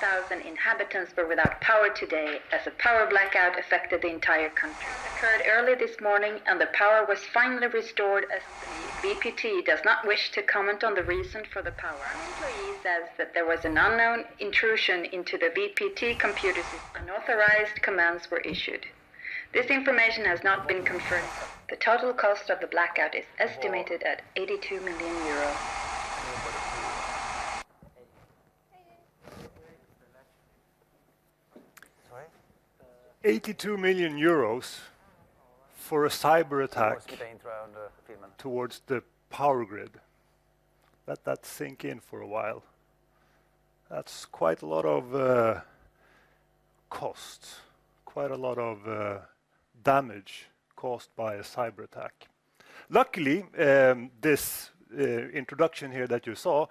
100,000 inhabitants were without power today as a power blackout affected the entire country. It occurred early this morning and the power was finally restored as the VPT does not wish to comment on the reason for the power. An employee says that there was an unknown intrusion into the VPT computer system. Unauthorized commands were issued. This information has not been confirmed. The total cost of the blackout is estimated at 82 million euro. 82 million euros for a cyber attack towards the power grid. Let that sink in for a while. That's quite a lot of costs, quite a lot of damage caused by a cyber attack. Luckily, this introduction here that you saw,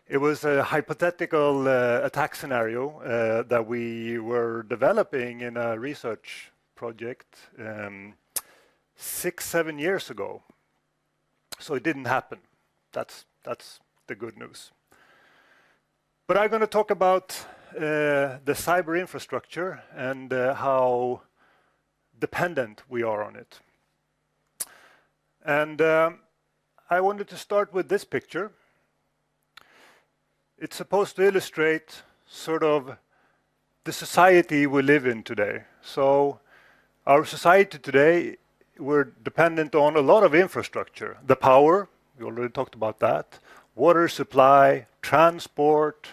it was a hypothetical attack scenario that we were developing in a research project 6-7 years ago. So it didn't happen. That's the good news. But I'm going to talk about the cyber infrastructure and how dependent we are on it. And I wanted to start with this picture. It's supposed to illustrate sort of the society we live in today. So our society today, we're dependent on a lot of infrastructure. The power, we already talked about that. Water supply, transport.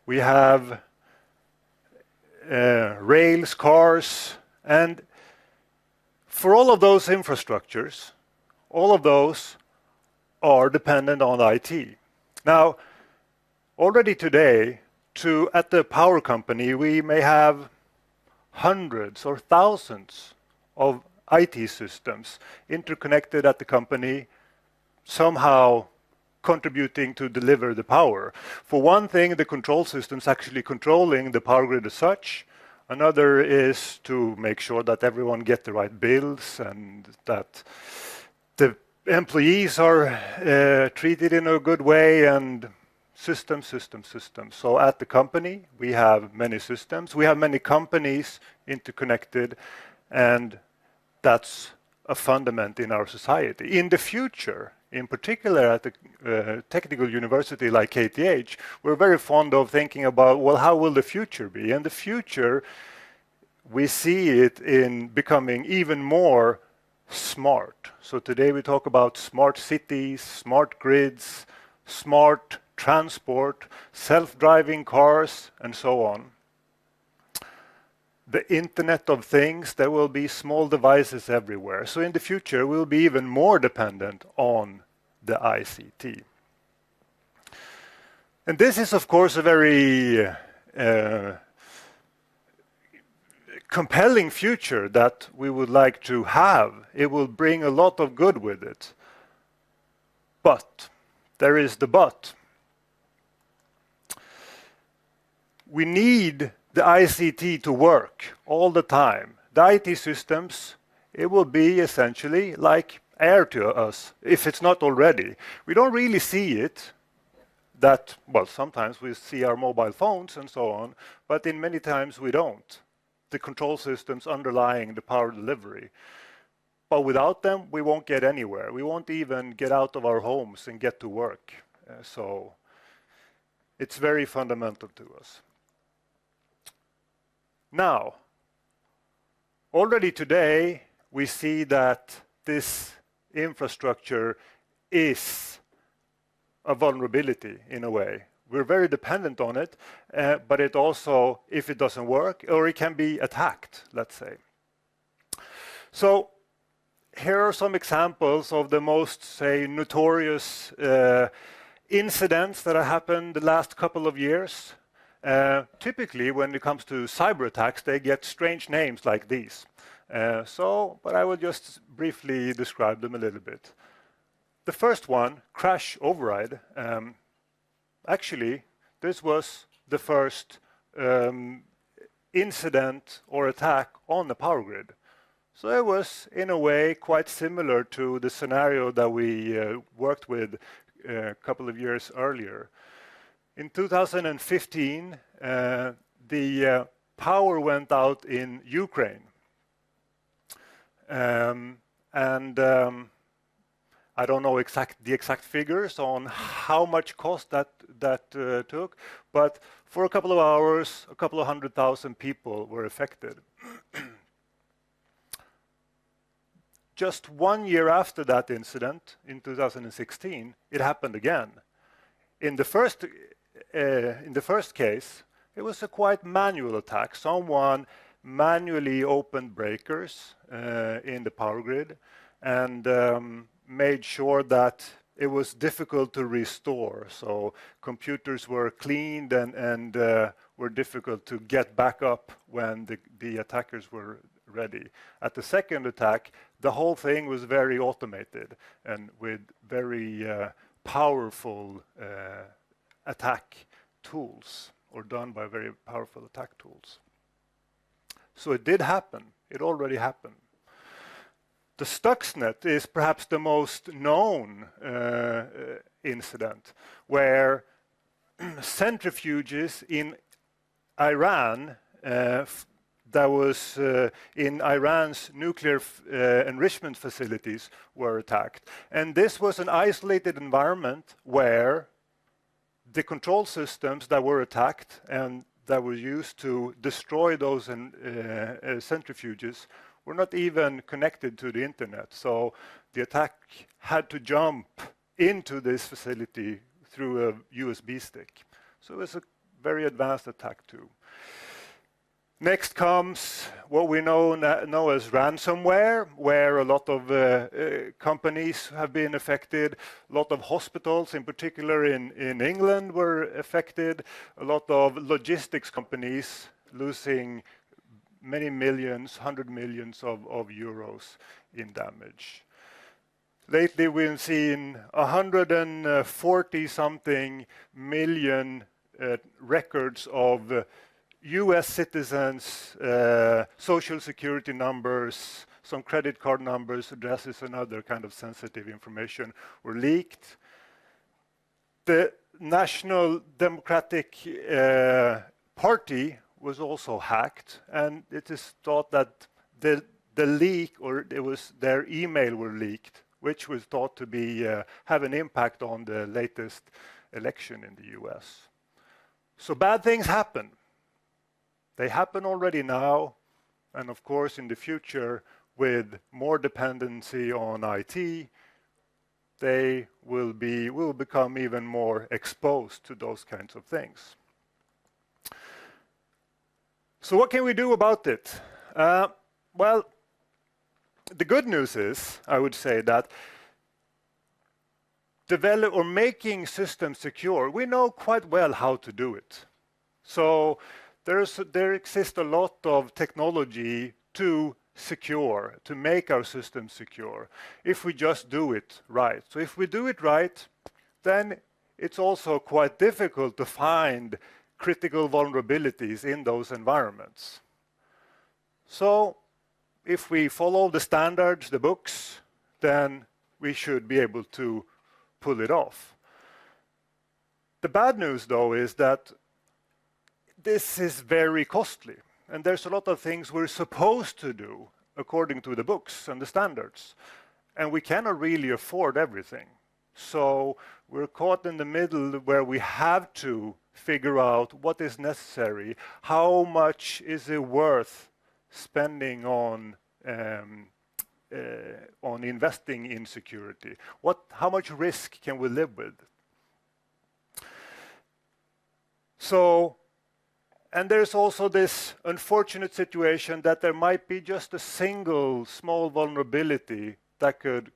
We have rails, cars. And for all of those infrastructures, all of those are dependent on IT. Now, already today, at the power company, we may have hundreds or thousands of IT systems interconnected at the company, somehow contributing to deliver the power. For one thing, the control systems actually controlling the power grid as such. Another is to make sure that everyone get the right bills and that the employees are treated in a good way, and system. So at the company, we have many systems. We have many companies interconnected, and that's a fundament in our society. In the future, in particular at the technical university like KTH, we're very fond of thinking about, well, how will the future be? And the future, we see it in becoming even more smart. So today we talk about smart cities, smart grids, smart transport, self-driving cars, and so on. The Internet of Things, there will be small devices everywhere. So in the future, we'll be even more dependent on the ICT. And this is, of course, a very compelling future that we would like to have. It will bring a lot of good with it. But, there is the but. We need the ICT to work all the time. The IT systems, it will be essentially like air to us, if it's not already. We don't really see it, that, well, sometimes we see our mobile phones and so on, but in many times we don't. The control systems underlying the power delivery. But without them, we won't get anywhere. We won't even get out of our homes and get to work. So it's very fundamental to us. Now, already today, we see that this infrastructure is a vulnerability in a way. We're very dependent on it, but it also, if it doesn't work, or it can be attacked, let's say. So here are some examples of the most, say, notorious incidents that have happened the last couple of years. Typically, when it comes to cyber attacks, they get strange names like these. But I will just briefly describe them a little bit. The first one, crash override. Actually, this was the first incident or attack on the power grid. So it was, in a way, quite similar to the scenario that we worked with a couple of years earlier. In 2015, the power went out in Ukraine. I don't know the exact figures on how much cost that took, but for a couple of hours, a couple of 100,000 people were affected. Just 1 year after that incident, in 2016, it happened again. In the first case, it was a quite manual attack. Someone manually opened breakers in the power grid and made sure that it was difficult to restore. So computers were cleaned and were difficult to get back up when the attackers were ready. At the second attack, the whole thing was very automated and with very powerful attack tools, or done by very powerful attack tools. So it did happen. It already happened. The Stuxnet is perhaps the most known incident, where centrifuges in Iran, that was in Iran's nuclear enrichment facilities, were attacked. And this was an isolated environment where the control systems that were attacked and that were used to destroy those centrifuges were not even connected to the internet. So the attack had to jump into this facility through a USB stick. So it was a very advanced attack too. Next comes what we know as ransomware, where a lot of companies have been affected. A lot of hospitals, in particular in England, were affected. A lot of logistics companies losing many millions, 100 millions of euros in damage. Lately, we've seen 140-something million records of US citizens, social security numbers, some credit card numbers, addresses, and other kind of sensitive information were leaked. The National Democratic Party was also hacked, and it is thought that the leak, or it was their email were leaked, which was thought to be have an impact on the latest election in the US. So bad things happen. They happen already now, and of course in the future, with more dependency on IT, they will become even more exposed to those kinds of things. So what can we do about it? Well, the good news is, I would say, that making systems secure, we know quite well how to do it. So there exists a lot of technology to make our systems secure, if we just do it right. So if we do it right, then it's also quite difficult to find critical vulnerabilities in those environments. So if we follow the standards, the books, then we should be able to pull it off. The bad news, though, is that this is very costly, and there's a lot of things we're supposed to do according to the books and the standards, and we cannot really afford everything. So we're caught in the middle where we have to figure out what is necessary, how much is it worth spending on investing in security, how much risk can we live with. So, and there's also this unfortunate situation that there might be just a single small vulnerability that could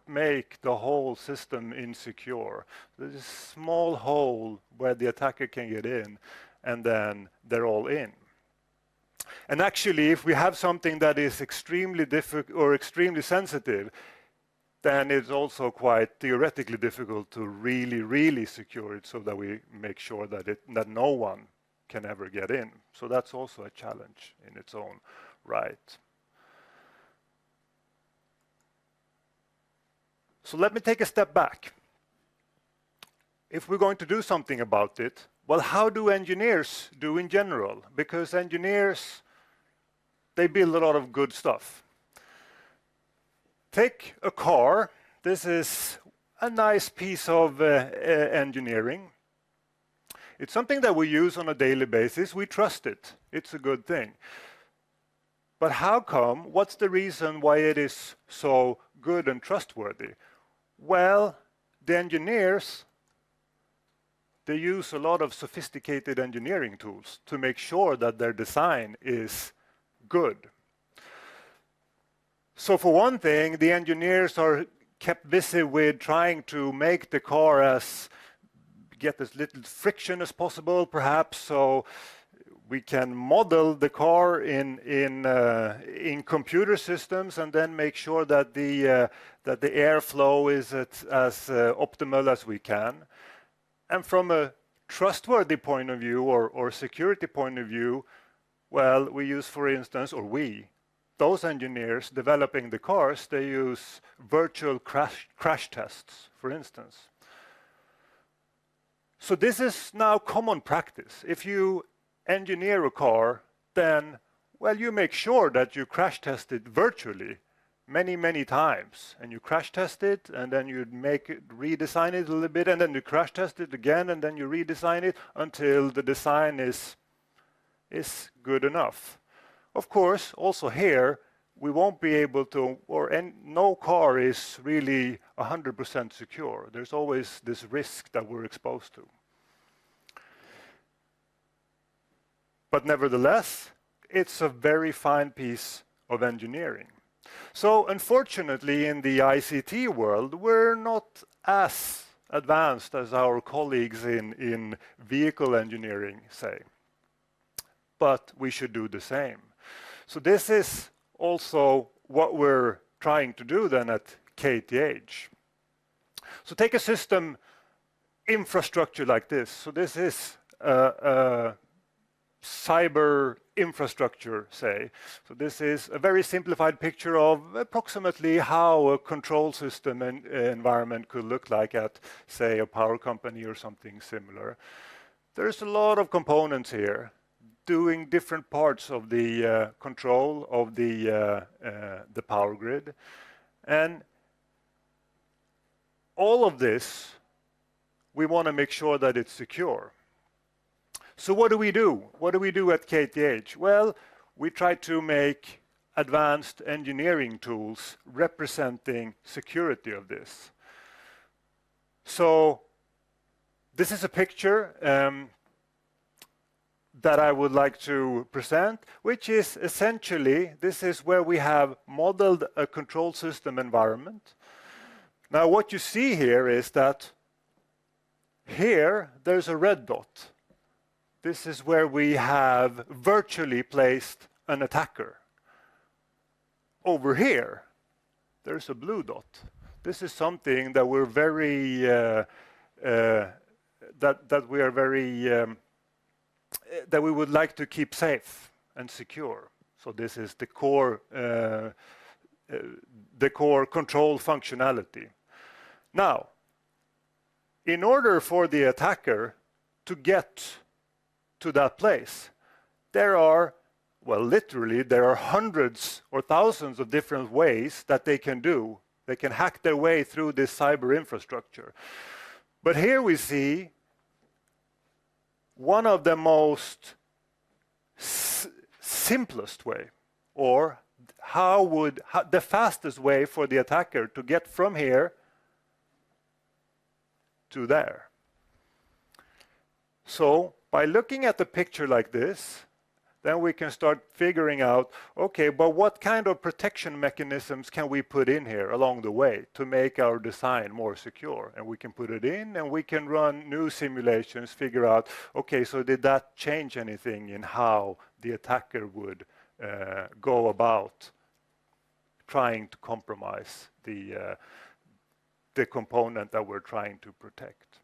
make the whole system insecure. There's a small hole where the attacker can get in, and then they're all in. And actually, if we have something that is extremely difficult or extremely sensitive, then it's also quite theoretically difficult to really secure it, so that we make sure that no one can ever get in. So that's also a challenge in its own right. So let me take a step back. if we're going to do something about it, well, how do engineers do in general? Because engineers, they build a lot of good stuff. Take a car. This is a nice piece of engineering. It's something that we use on a daily basis. We trust it. It's a good thing. But how come? What's the reason why it is so good and trustworthy? Well, the engineers, they use a lot of sophisticated engineering tools to make sure that their design is good. So for one thing, the engineers are kept busy with trying to make the car get as little friction as possible, perhaps, so we can model the car in computer systems and then make sure that the airflow is as optimal as we can. And from a trustworthy point of view or security point of view, well, we use, for instance, those engineers developing the cars, they use virtual crash tests, for instance. So this is now common practice. If you engineer a car, then, well, you make sure that you crash test it virtually many times, and you crash test it, and then you redesign it a little bit, and then you crash test it again, and then you redesign it until the design is good enough. Of course, also here, we won't be able to, no car is really 100% secure. There's always this risk that we're exposed to. But nevertheless, it's a very fine piece of engineering. So unfortunately, in the ICT world, we're not as advanced as our colleagues in vehicle engineering say. But we should do the same. So this is also what we're trying to do then at KTH. So take a system infrastructure like this. So this is a cyber infrastructure, say. So this is a very simplified picture of approximately how a control system and environment could look like at, say, a power company or something similar. There's a lot of components here doing different parts of the control of the power grid. And all of this, we want to make sure that it's secure. So what do we do? What do we do at KTH? Well, we try to make advanced engineering tools representing security of this. So this is a picture that I would like to present, which is essentially, this is where we have modeled a control system environment. Now what you see here is that here there's a red dot. This is where we have virtually placed an attacker. Over here, there's a blue dot. This is something that we're very that we would like to keep safe and secure. So this is the core control functionality. Now, in order for the attacker to get to that place, there are hundreds or thousands of different ways that they can do. They can hack their way through this cyber infrastructure. But here we see one of the most simplest way, or the fastest way for the attacker to get from here to there. So by looking at the picture like this, then we can start figuring out, okay, but what kind of protection mechanisms can we put in here along the way to make our design more secure? And we can put it in, and we can run new simulations, figure out, okay, so did that change anything in how the attacker would go about trying to compromise the component that we're trying to protect?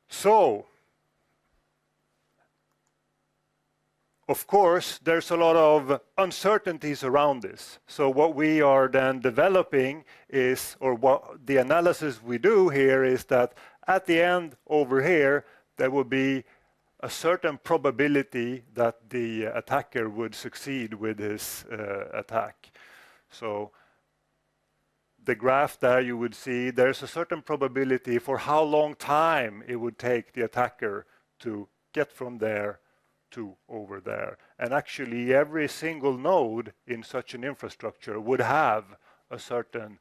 So, Of course, there's a lot of uncertainties around this. So what we are then developing is, or what the analysis we do here is that at the end over here, there will be a certain probability that the attacker would succeed with his attack. So the graph there you would see there's a certain probability for how long time it would take the attacker to get from there to over there. And actually every single node in such an infrastructure would have a certain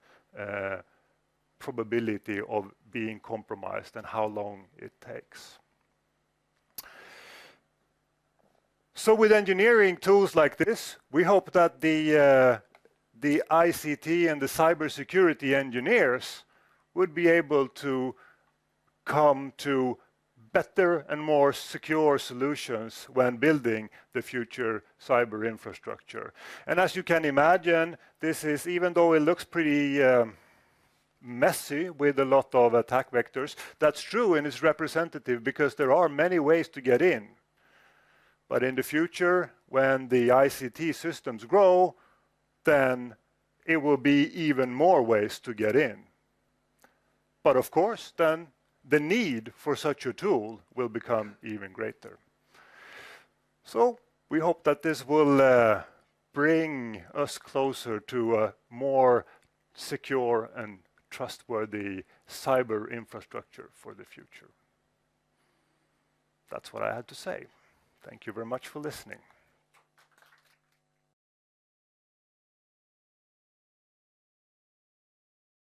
probability of being compromised and how long it takes. So with engineering tools like this, we hope that the ICT and the cybersecurity engineers would be able to come to better and more secure solutions when building the future cyber infrastructure. And as you can imagine, this is, even though it looks pretty messy with a lot of attack vectors, that's true and it's representative because there are many ways to get in. But in the future, when the ICT systems grow, then it will be even more ways to get in. But of course, then the need for such a tool will become even greater. So we hope that this will bring us closer to a more secure and trustworthy cyber infrastructure for the future. That's what I had to say. Thank you very much for listening.